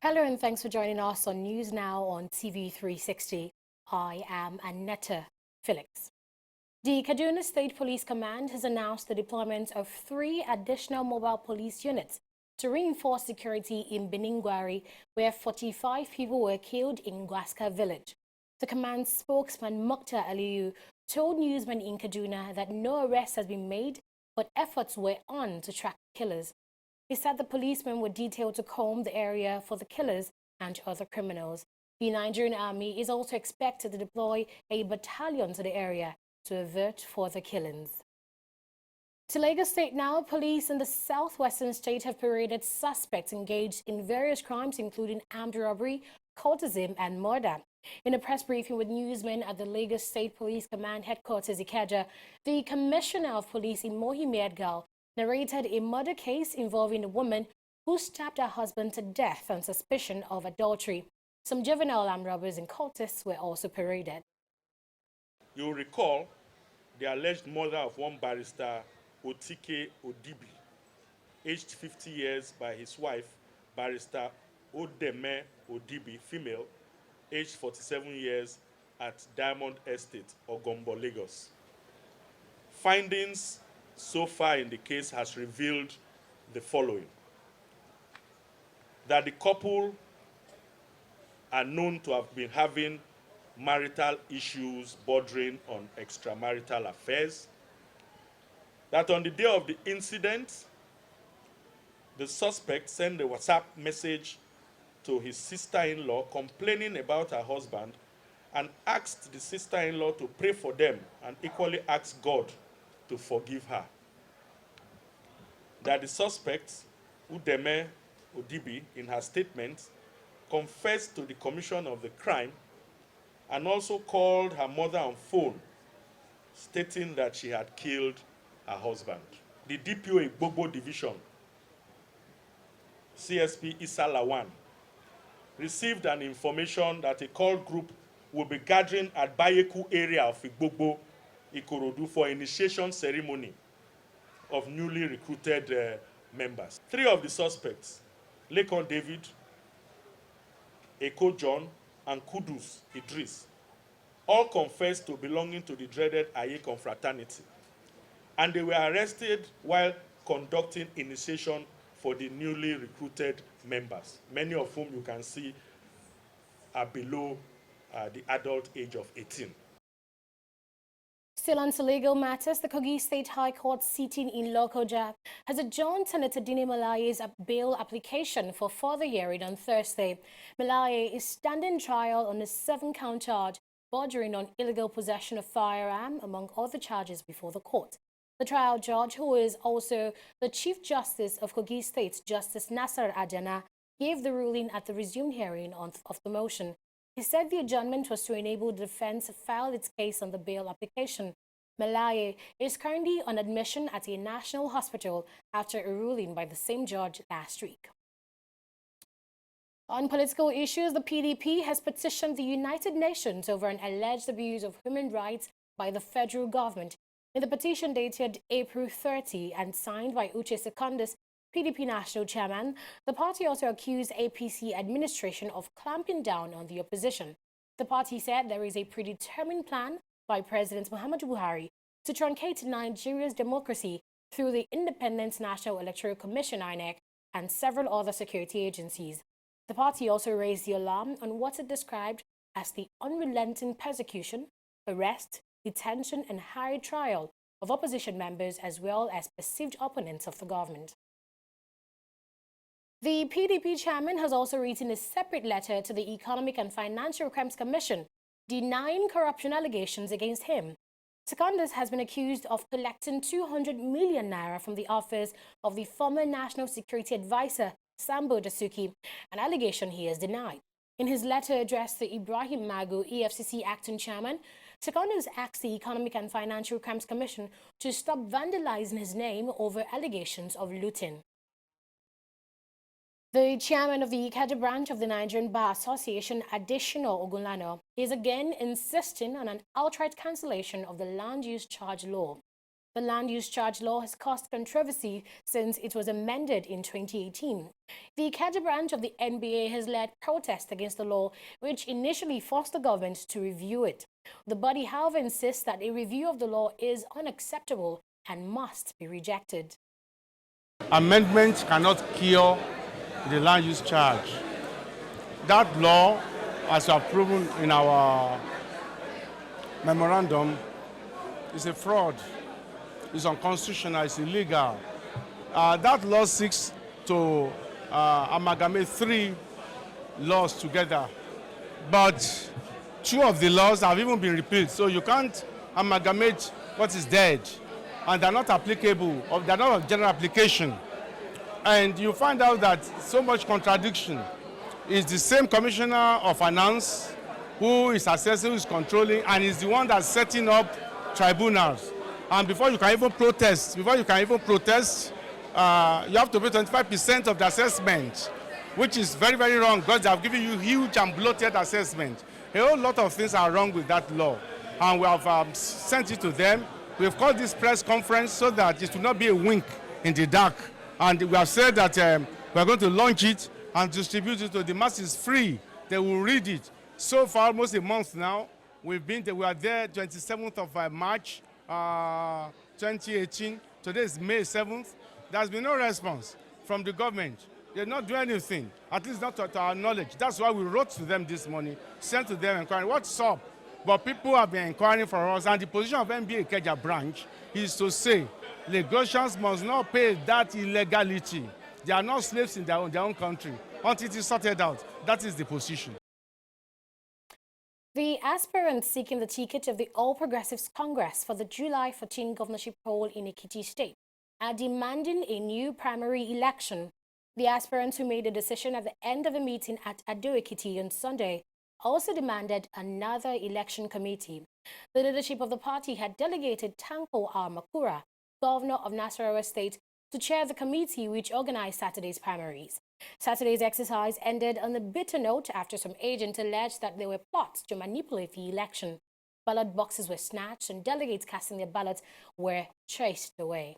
Hello and thanks for joining us on News Now on TV360. I am Annetta Felix. The Kaduna State Police Command has announced the deployment of 3 additional mobile police units to reinforce security in Beningwari, where 45 people were killed in Gwaska village. The command spokesman Mukhtar Aliyu told newsmen in Kaduna that no arrest has been made, but efforts were on to track killers. He said the policemen were detailed to comb the area for the killers and other criminals. The Nigerian army is also expected to deploy a battalion to the area to avert further killings. To Lagos State now, police in the southwestern state have paraded suspects engaged in various crimes, including armed robbery, cultism, and murder. In a press briefing with newsmen at the Lagos State Police Command headquarters, Ikeja, the Commissioner of Police, Imohi Medgal, narrated a murder case involving a woman who stabbed her husband to death on suspicion of adultery. Some juvenile armed robbers and cultists were also paraded. You will recall the alleged murder of one barrister, Otike Odibi, aged 50 years, by his wife, barrister Odeme Odibi, female, aged 47 years, at Diamond Estate, Ogombo, Lagos. Findings so far in the case has revealed the following: that the couple are known to have been having marital issues bordering on extramarital affairs, that on the day of the incident, the suspect sent a WhatsApp message to his sister-in-law complaining about her husband and asked the sister-in-law to pray for them and equally asked God to forgive her. That the suspect, Udeme Odibi, in her statement, confessed to the commission of the crime and also called her mother on phone, stating that she had killed her husband. The DPO Igbobo Division, CSP Issa Lawan, received an information that a call group will be gathering at Bayeku area of Igbobo, Ikorodu, for initiation ceremony of newly recruited members. 3 of the suspects, Lekon David, Eko John, and Kudus Idris, all confessed to belonging to the dreaded Aye confraternity, and they were arrested while conducting initiation for the newly recruited members, many of whom you can see are below the adult age of 18. Still on to legal matters, the Kogi State High Court sitting in Lokoja has adjourned Senator Dini Malaye's bail application for further hearing on Thursday. Malaye is standing trial on a 7-count charge bordering on illegal possession of firearm, among other charges before the court. The trial judge, who is also the Chief Justice of Kogi State, Justice Nasser Adjana, gave the ruling at the resumed hearing of the motion. He said the adjournment was to enable the defense to file its case on the bail application. Malaye is currently on admission at a national hospital after a ruling by the same judge last week. On political issues, the PDP has petitioned the United Nations over an alleged abuse of human rights by the federal government. In the petition dated April 30 and signed by Uche Secondus, PDP national chairman, the party also accused APC administration of clamping down on the opposition. The party said there is a predetermined plan by President Muhammadu Buhari to truncate Nigeria's democracy through the Independent National Electoral Commission (INEC) and several other security agencies. The party also raised the alarm on what it described as the unrelenting persecution, arrest, detention, and high trial of opposition members as well as perceived opponents of the government. The PDP chairman has also written a separate letter to the Economic and Financial Crimes Commission denying corruption allegations against him. Secondus has been accused of collecting 200 million naira from the office of the former National Security Advisor, Sambo Dasuki, an allegation he has denied. In his letter addressed to Ibrahim Magu, EFCC acting chairman, Secondus asked the Economic and Financial Crimes Commission to stop vandalizing his name over allegations of looting. The chairman of the Ikeja branch of the Nigerian Bar Association, Adesina Ogunlana, is again insisting on an outright cancellation of the land use charge law. The land use charge law has caused controversy since it was amended in 2018. The Ikeja branch of the NBA has led protests against the law, which initially forced the government to review it. The body, however, insists that a review of the law is unacceptable and must be rejected. Amendments cannot cure the land use charge. That law, as we have proven in our memorandum, is a fraud. It's unconstitutional, it's illegal. That law seeks to amalgamate 3 laws together, but 2 of the laws have even been repealed, so you can't amalgamate what is dead, and they're not applicable, or they're not of general application. And you find out that so much contradiction. Is the same commissioner of finance who is assessing, who is controlling, and is the one that's setting up tribunals. And before you can even protest, you have to pay 25% of the assessment, which is very, very wrong because they have given you huge and bloated assessment. A whole lot of things are wrong with that law, and we have sent it to them. We have called this press conference so that it will not be a wink in the dark. And we have said that we are going to launch it and distribute it to the masses free. They will read it. So far, almost a month now, we are there 27th of March, 2018. Today is May 7th. There has been no response from the government. They're not doing anything, at least not to our knowledge. That's why we wrote to them this morning, sent to them inquiring, what's up? But people have been inquiring for us, and the position of NBA Ikeja branch is to say Lagosians must not pay that illegality. They are not slaves in their own country until it is sorted out. That is the position. The aspirants seeking the ticket of the All Progressives Congress for the July 14 governorship poll in Ekiti State are demanding a new primary election. The aspirants who made a decision at the end of a meeting at Ado-Ekiti on Sunday also demanded another election committee. The leadership of the party had delegated Tanko Makura, governor of Nasarawa State, to chair the committee which organized Saturday's primaries. Saturday's exercise ended on a bitter note after some agents alleged that there were plots to manipulate the election. Ballot boxes were snatched and delegates casting their ballots were chased away.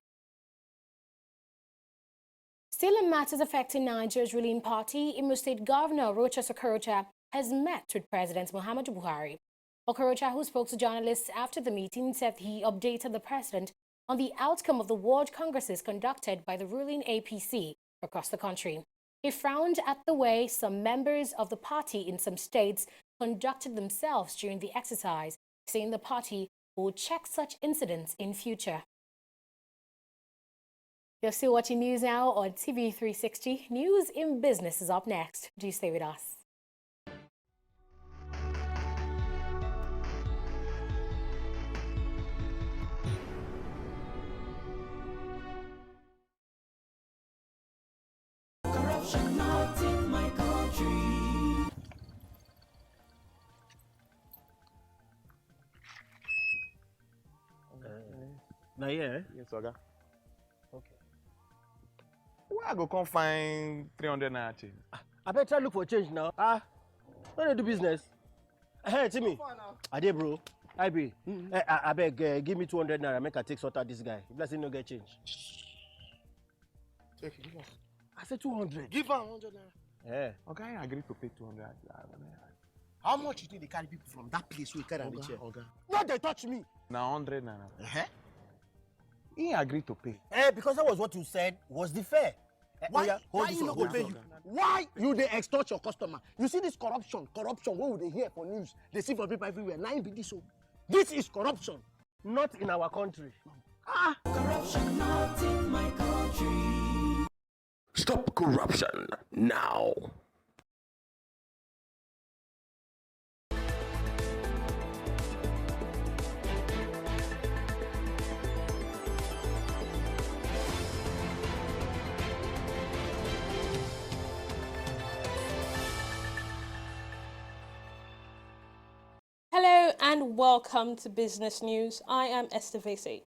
Still in matters affecting Nigeria's ruling party, Imo State Governor Rochas Okorocha has met with President Muhammadu Buhari. Okorocha, who spoke to journalists after the meeting, said he updated the president on the outcome of the ward congresses conducted by the ruling APC across the country. He frowned at the way some members of the party in some states conducted themselves during the exercise, saying the party will check such incidents in future. You're still watching News Now on TV360. News in Business is up next. Do stay with us. Corruption not in my country. Now, yeah. Yes, Oga. Okay. Where I go come find 300 naira change? I better try look for change now. When they do business. Hey, Timmy. I did, bro. I be. I beg, give me 200 naira. Make I take sort out this guy. If let's say no get change. Take it, give us. I said 200. Give her 100 naira. Yeah. Okay, I agreed to pay 200. How much you think they carry people from that place we carry on the chair? Oga. No, they touch me. Now 100 naira. He agreed to pay. Because that was what you said was the fair. Why you not go pay you? Why you they extort your customer? You see this corruption, what would they hear for news? They see for people everywhere. Now be this so. This is corruption, not in our country. Corruption not in my country. Stop corruption now. Hello and welcome to Business News. I am Esther Vese.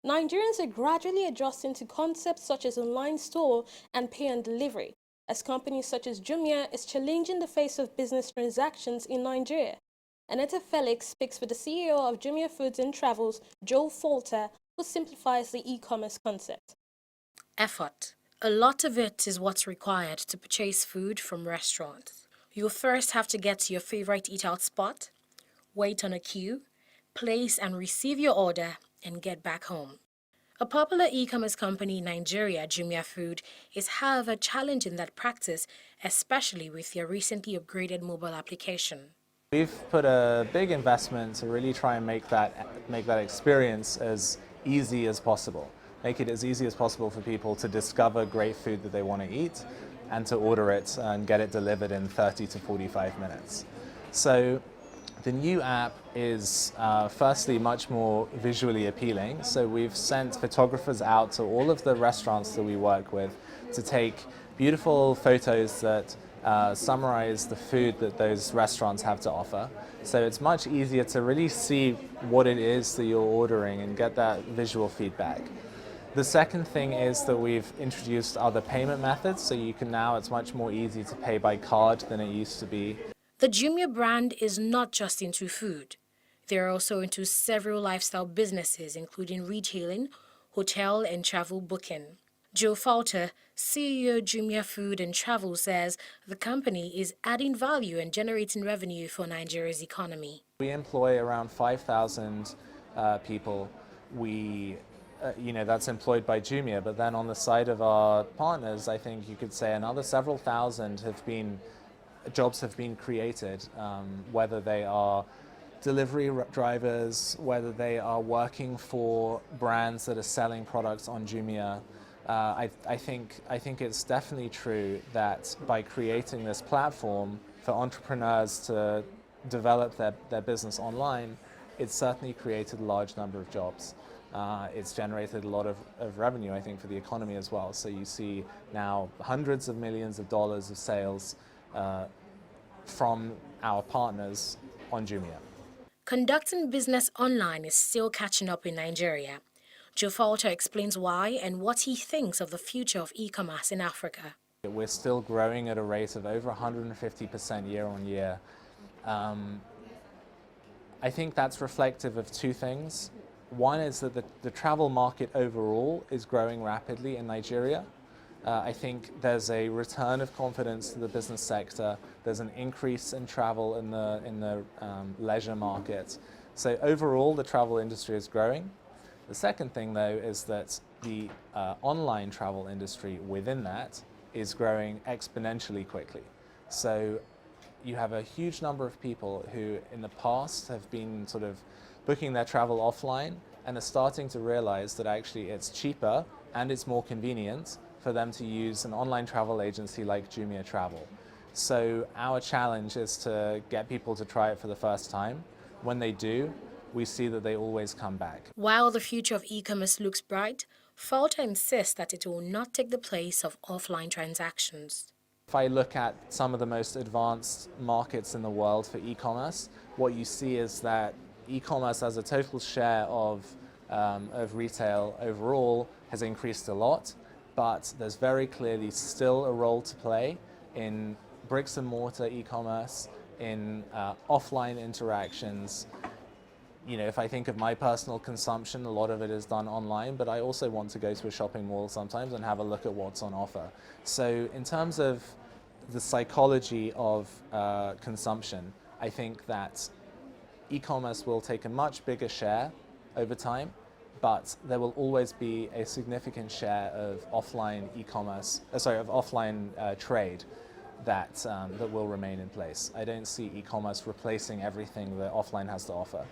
Nigerians are gradually adjusting to concepts such as online store and pay and delivery, as companies such as Jumia is challenging the face of business transactions in Nigeria. Aneta Felix speaks with the CEO of Jumia Foods and Travels, Joe Folter, who simplifies the e-commerce concept. Effort. A lot of it is what's required to purchase food from restaurants. You'll first have to get to your favorite eat-out spot, wait on a queue, place and receive your order, and get back home. A popular e-commerce company in Nigeria, Jumia Food, is however challenging that practice, especially with their recently upgraded mobile application. We've put a big investment to really try and make that experience as easy as possible. Make it as easy as possible for people to discover great food that they want to eat and to order it and get it delivered in 30 to 45 minutes. So the new app is firstly much more visually appealing. So we've sent photographers out to all of the restaurants that we work with to take beautiful photos that summarize the food that those restaurants have to offer. So it's much easier to really see what it is that you're ordering and get that visual feedback. The second thing is that we've introduced other payment methods, so it's much more easy to pay by card than it used to be. The Jumia brand is not just into food. They're also into several lifestyle businesses, including retailing, hotel and travel booking. Joe Falter, CEO Jumia Food and Travel, says the company is adding value and generating revenue for Nigeria's economy. We employ around 5,000 people. That's employed by Jumia, but then on the side of our partners, I think you could say another several thousand jobs have been created, whether they are delivery drivers, whether they are working for brands that are selling products on Jumia. I think it's definitely true that by creating this platform for entrepreneurs to develop their business online, it's certainly created a large number of jobs. It's generated a lot of revenue, I think, for the economy as well. So you see now hundreds of millions of dollars of sales from our partners on Jumia. Conducting business online is still catching up in Nigeria. Joe Falter explains why and what he thinks of the future of e-commerce in Africa. We're still growing at a rate of over 150% year on year. I think that's reflective of two things. One is that the travel market overall is growing rapidly in Nigeria. I think there's a return of confidence to the business sector. There's an increase in travel in the leisure market. So overall, the travel industry is growing. The second thing, though, is that the online travel industry within that is growing exponentially quickly. So you have a huge number of people who in the past have been sort of booking their travel offline and are starting to realize that actually it's cheaper and it's more convenient for them to use an online travel agency like Jumia Travel. So our challenge is to get people to try it for the first time. When they do, we see that they always come back. While the future of e-commerce looks bright, Falter insists that it will not take the place of offline transactions. If I look at some of the most advanced markets in the world for e-commerce, what you see is that e-commerce as a total share of retail overall has increased a lot, but there's very clearly still a role to play in bricks and mortar e-commerce, in offline interactions. You know, if I think of my personal consumption, a lot of it is done online, but I also want to go to a shopping mall sometimes and have a look at what's on offer. So in terms of the psychology of consumption, I think that e-commerce will take a much bigger share over time, but there will always be a significant share of offline trade that will remain in place. I don't see e-commerce replacing everything that offline has to offer.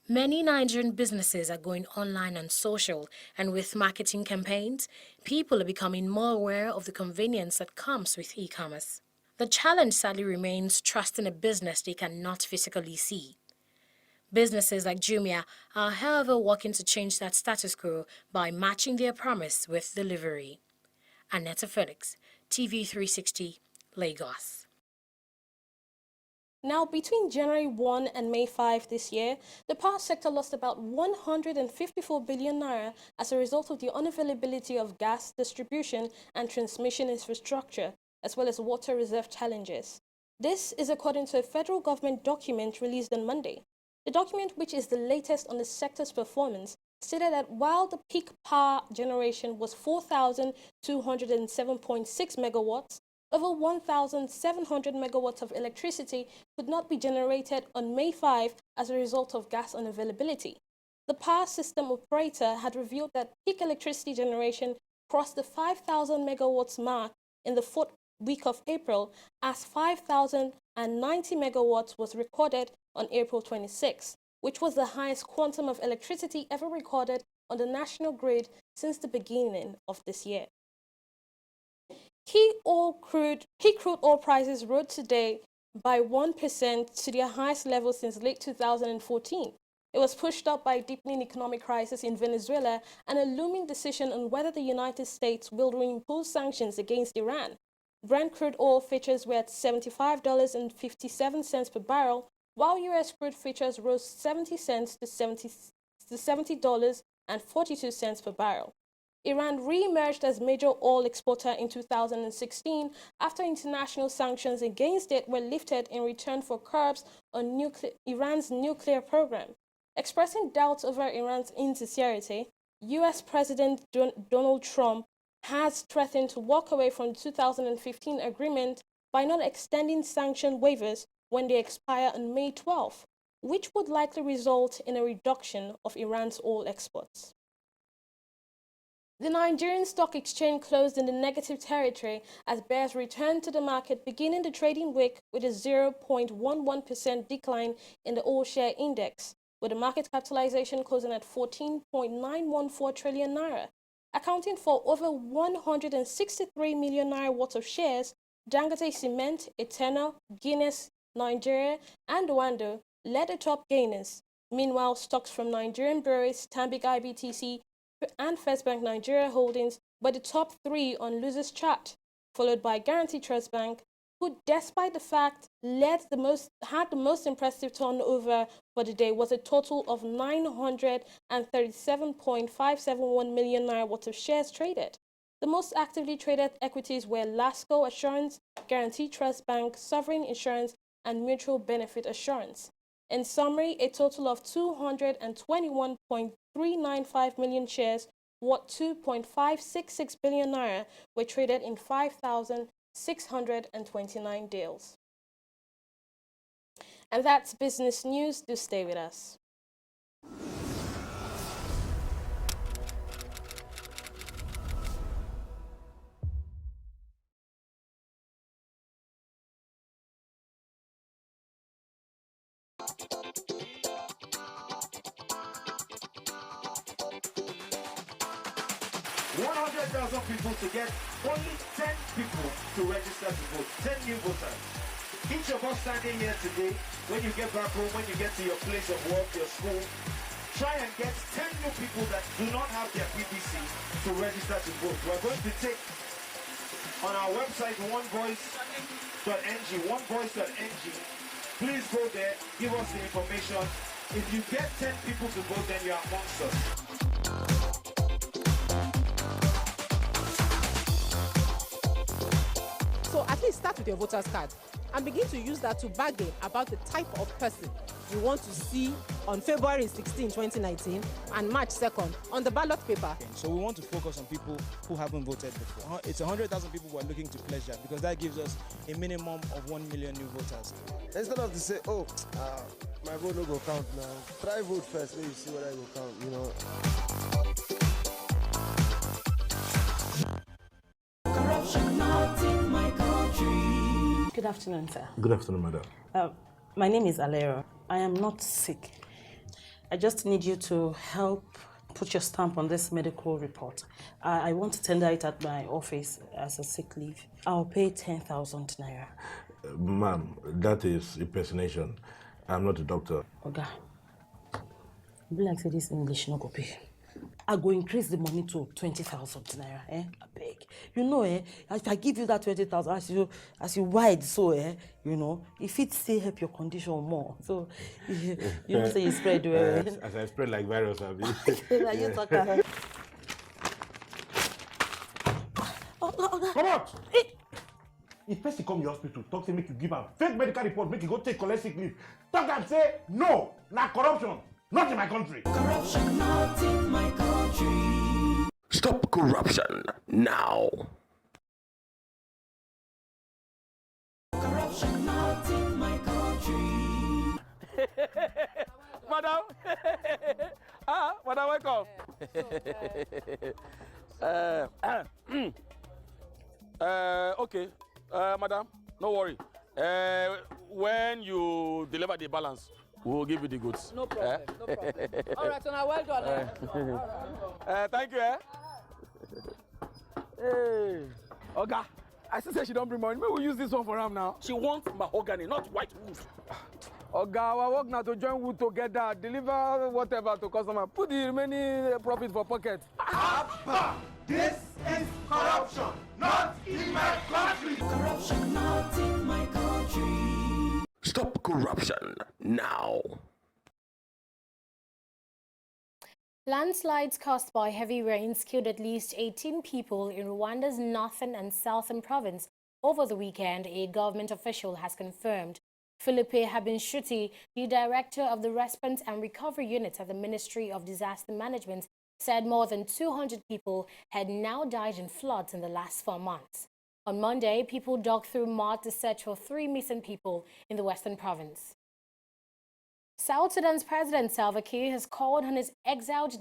Many Nigerian businesses are going online and social, and with marketing campaigns, people are becoming more aware of the convenience that comes with e-commerce. The challenge sadly remains trusting a business they cannot physically see. Businesses like Jumia are, however, working to change that status quo by matching their promise with delivery. Annetta Felix, TV360, Lagos. Now, between January 1 and May 5 this year, the power sector lost about 154 billion naira as a result of the unavailability of gas distribution and transmission infrastructure, as well as water reserve challenges. This is according to a federal government document released on Monday. The document, which is the latest on the sector's performance, stated that while the peak power generation was 4,207.6 megawatts, over 1,700 megawatts of electricity could not be generated on May 5 as a result of gas unavailability. The power system operator had revealed that peak electricity generation crossed the 5,000 megawatts mark in the fourth week of April, as 5,090 megawatts was recorded on April 26, which was the highest quantum of electricity ever recorded on the national grid since the beginning of this year. Key crude oil prices rose today by 1% to their highest level since late 2014. It was pushed up by a deepening economic crisis in Venezuela and a looming decision on whether the United States will reimpose sanctions against Iran. Brent crude oil futures were at $75.57 per barrel, while U.S. crude futures rose 70 cents to $70.42 per barrel. Iran re-emerged as major oil exporter in 2016 after international sanctions against it were lifted in return for curbs on Iran's nuclear program. Expressing doubts over Iran's insincerity, U.S. President Donald Trump has threatened to walk away from the 2015 agreement by not extending sanction waivers when they expire on May 12, which would likely result in a reduction of Iran's oil exports. The Nigerian Stock Exchange closed in the negative territory as bears returned to the market, beginning the trading week with a 0.11% decline in the all-share index, with the market capitalization closing at 14.914 trillion naira. Accounting for over 163 million naira worth of shares, Dangote Cement, Eternal, Guinness, Nigeria, and Wando led the top gainers. Meanwhile, stocks from Nigerian breweries, Stanbic IBTC, and First Bank Nigeria Holdings were the top three on losers chart, followed by Guarantee Trust Bank, who, despite the fact had the most impressive turnover for the day, was a total of 937.571 million naira worth of shares traded. The most actively traded equities were Lasco Assurance, Guarantee Trust Bank, Sovereign Insurance, and Mutual Benefit Assurance. In summary, a total of 221.395 million shares, worth 2.566 billion naira, were traded in 5,629 deals. And that's business news. Do stay with us. People to get only 10 people to register to vote, 10 new voters. Each of us standing here today, when you get back home, when you get to your place of work, your school, try and get 10 new people that do not have their PVC to register to vote. We're going to take on our website onevoice.ng. Please go there, give us the information. If you get 10 people to vote, then you're amongst us. So at least start with your voter's card and begin to use that to bargain about the type of person you want to see on February 16, 2019 and March 2nd on the ballot paper. So we want to focus on people who haven't voted before. It's 100,000 people who are looking to pledge that, because that gives us a minimum of 1 million new voters. Instead of to say, my vote no go count now. Try vote first, then you see whether I go count, you know. Corruption not in my country. Good afternoon, sir. Good afternoon, madam. My name is Alero. I am not sick. I just need you to help put your stamp on this medical report. I want to tender it at my office as a sick leave. I'll pay 10,000 naira. Ma'am, that is impersonation. I'm not a doctor. Oga, be like say this English no go pay. I go increase the money to 20,000 naira. I beg. You know, if I give you that 20,000, as you ride, so you know, if it still help your condition more. So you know, say you spread well. As I spread like virus, I mean. You talk about. Come out! If person come your hospital, talk say make you give am fake medical report, make you go take collect sick leave. Talk and say no, na corruption. Not in my country. Corruption not in my country. Stop corruption now. Corruption not in my country. Madam. Madam, welcome. Okay, madam, no worry. When you deliver the balance, we'll give you the goods. No problem, no problem. All right, so now well done. Thank you. Hey, Oga, I still say she don't bring money. Maybe we use this one for him now. She wants mahogany, not white wood. Oga, our work now to join wood together, deliver whatever to customer. Put the remaining profit for pocket. This is corruption, not in my country. Corruption not in my country. Stop corruption now. Landslides caused by heavy rains killed at least 18 people in Rwanda's northern and southern province over the weekend, a government official has confirmed. Philippe Habinshuti, the director of the Response and Recovery Unit at the Ministry of Disaster Management, said more than 200 people had now died in floods in the last 4 months. On Monday, people dug through mud to search for 3 missing people in the western province. South Sudan's President Salva Kiir has called on his exiled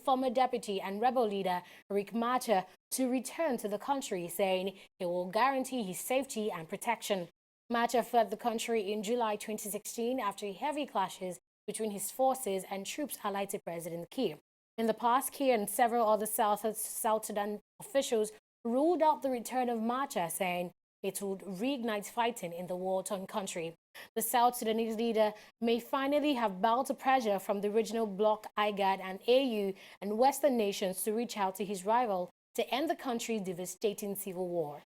former deputy and rebel leader Riek Machar to return to the country, saying he will guarantee his safety and protection. Machar fled the country in July 2016 after heavy clashes between his forces and troops allied to President Kiir. In the past, Kiir and several other South Sudan officials ruled out the return of Machar, saying it would reignite fighting in the war-torn country. The South Sudanese leader may finally have bowed to pressure from the regional bloc IGAD and AU and Western nations to reach out to his rival to end the country's devastating civil war.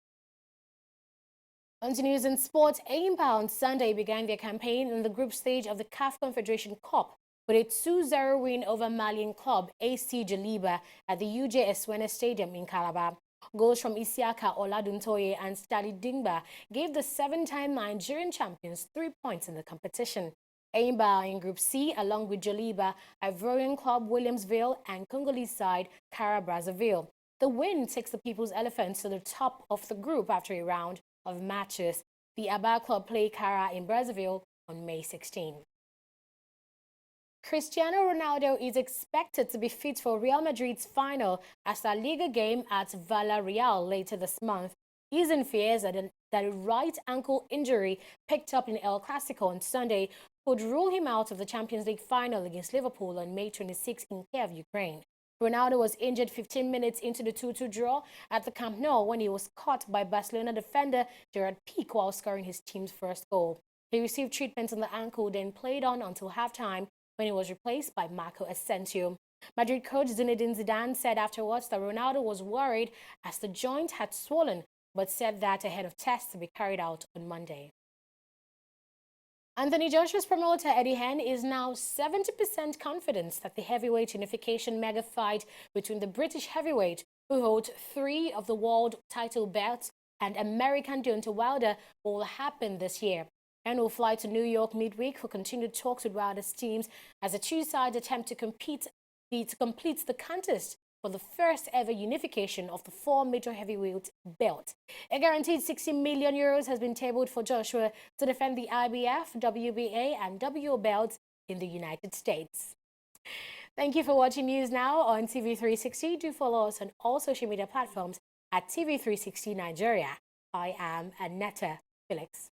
On to news and sports, Aimba on Sunday began their campaign in the group stage of the CAF Confederation Cup with a 2-0 win over Malian club AC Jaliba at the UJ Eswene Stadium in Calabar. Goals from Isiaka Oladuntoye and Stadi Dingba gave the 7-time Nigerian champions 3 points in the competition. Aimba in Group C, along with Jaliba, Ivorian club Williamsville and Congolese side Kara Brazzaville. The win takes the People's Elephants to the top of the group after a round of matches. The Aba club play Kara in Brazzaville on May 16. Cristiano Ronaldo is expected to be fit for Real Madrid's final La Liga game at Villarreal later this month. He's in fears that a right ankle injury picked up in El Clasico on Sunday could rule him out of the Champions League final against Liverpool on May 26 in Kiev, Ukraine. Ronaldo was injured 15 minutes into the 2-2 draw at the Camp Nou when he was caught by Barcelona defender Gerard Piqué while scoring his team's first goal. He received treatment on the ankle, then played on until halftime when he was replaced by Marco Asensio. Madrid coach Zinedine Zidane said afterwards that Ronaldo was worried as the joint had swollen, but said that ahead of tests to be carried out on Monday. Anthony Joshua's promoter Eddie Hearn is now 70% confident that the heavyweight unification mega fight between the British heavyweight, who hold 3 of the world title belts, and American Deontay Wilder will happen this year. Hearn will fly to New York midweek for continued talks with Wilder's teams as the two sides attempt to complete the contest for the first ever unification of the 4 major heavyweight belts. A guaranteed €60 million has been tabled for Joshua to defend the IBF, WBA and WO belts in the United States. Thank you for watching News Now on TV360. Do follow us on all social media platforms at TV360 Nigeria. I am Annetta Felix.